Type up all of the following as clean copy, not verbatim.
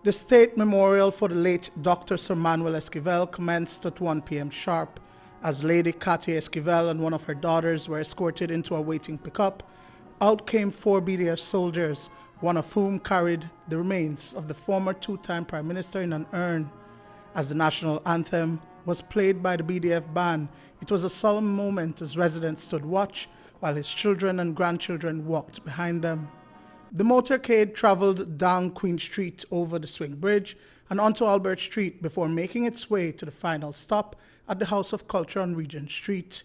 The state memorial for the late Dr. Sir Manuel Esquivel commenced at 1 p.m. sharp, as Lady Katia Esquivel and one of her daughters were escorted into a waiting pickup. Out came 4 BDF soldiers, one of whom carried the remains of the former two-time Prime Minister in an urn. As the national anthem was played by the BDF band, it was a solemn moment as residents stood watch while his children and grandchildren walked behind them. The motorcade traveled down Queen Street over the Swing Bridge and onto Albert Street before making its way to the final stop at the House of Culture on Regent Street.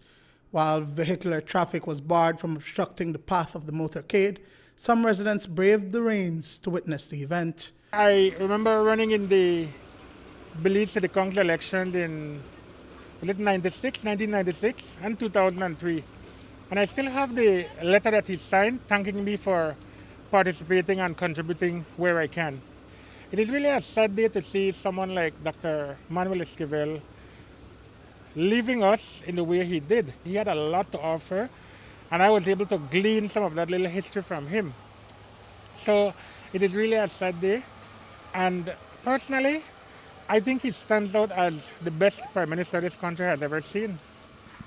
While vehicular traffic was barred from obstructing the path of the motorcade, some residents braved the rains to witness the event. I remember running in the Belize City Council election in 1996 and 2003. And I still have the letter that he signed thanking me for participating and contributing where I can. It is really a sad day to see someone like Dr. Manuel Esquivel leaving us in the way he did. He had a lot to offer, and I was able to glean some of that little history from him. So it is really a sad day, and personally, I think he stands out as the best Prime Minister this country has ever seen.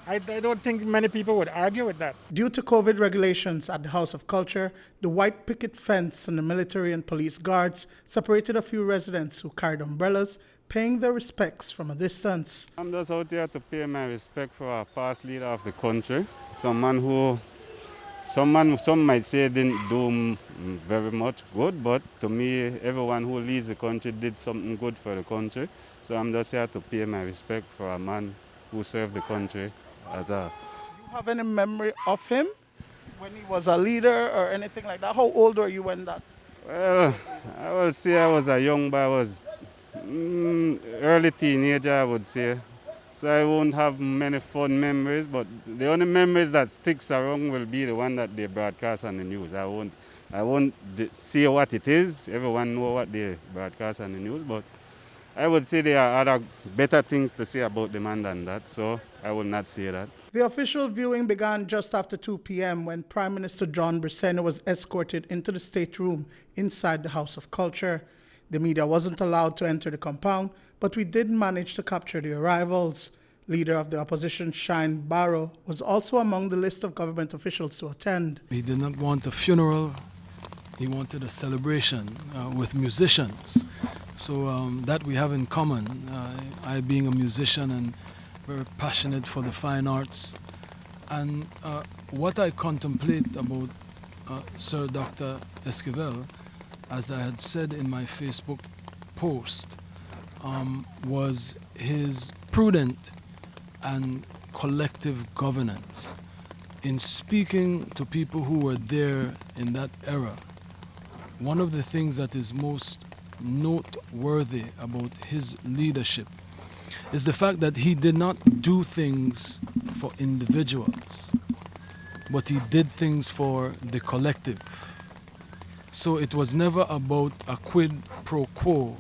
I don't think many people would argue with that. Due to COVID regulations at the House of Culture, the white picket fence and the military and police guards separated a few residents who carried umbrellas, paying their respects from a distance. I'm just out here to pay my respect for our past leader of the country, someone who some might say didn't do very much good, but to me, everyone who leads the country did something good for the country. So I'm just here to pay my respect for a man who served the country as a... Do you have any memory of him when he was a leader or anything like that? How old were you when that? Well, I would say I was a young boy. I was early teenager, I would say. So I won't have many fond memories, but the only memories that sticks around will be the one that they broadcast on the news. I won't say what it is. Everyone know what they broadcast on the news, but I would say there are other better things to say about the man than that, so I will not say that. The official viewing began just after 2 p.m. when Prime Minister John Brissene was escorted into the state room inside the House of Culture. The media wasn't allowed to enter the compound, but we did manage to capture the arrivals. Leader of the opposition, Shine Barrow, was also among the list of government officials to attend. He did not want a funeral. He wanted a celebration with musicians. So that we have in common. I being a musician and very passionate for the fine arts. And what I contemplate about Sir Dr. Esquivel, as I had said in my Facebook post, was his prudent and collective governance. In speaking to people who were there in that era, one of the things that is most noteworthy about his leadership is the fact that he did not do things for individuals, but he did things for the collective. So it was never about a quid pro quo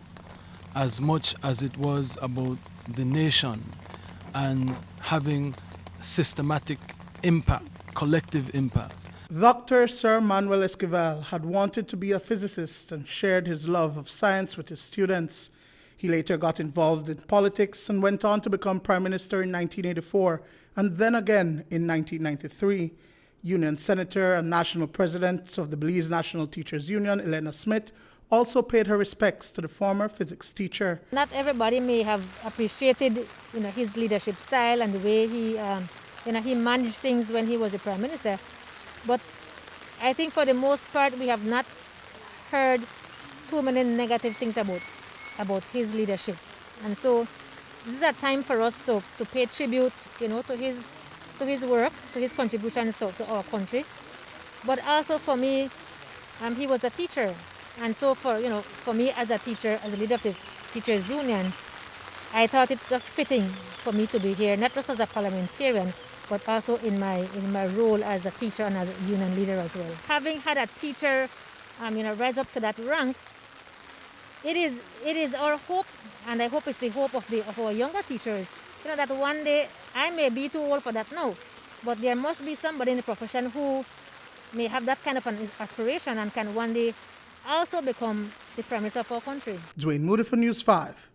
as much as it was about the nation and having systematic impact, collective impact. Dr. Sir Manuel Esquivel had wanted to be a physicist and shared his love of science with his students. He later got involved in politics and went on to become Prime Minister in 1984 and then again in 1993. Union Senator and National President of the Belize National Teachers Union, Elena Smith, also paid her respects to the former physics teacher. Not everybody may have appreciated, his leadership style and the way he managed things when he was the Prime Minister. But I think for the most part, we have not heard too many negative things about his leadership. And so this is a time for us to pay tribute, to his work, to his contributions to our country. But also for me, he was a teacher. And so for me as a teacher, as a leader of the Teachers Union, I thought it was fitting for me to be here, not just as a parliamentarian, but also in my role as a teacher and as a union leader as well. Having had a teacher, rise up to that rank, it is our hope, and I hope it's the hope of our younger teachers, that one day, I may be too old for that now, but there must be somebody in the profession who may have that kind of an aspiration and can one day also become the prime minister of our country. Duane Moody for News 5.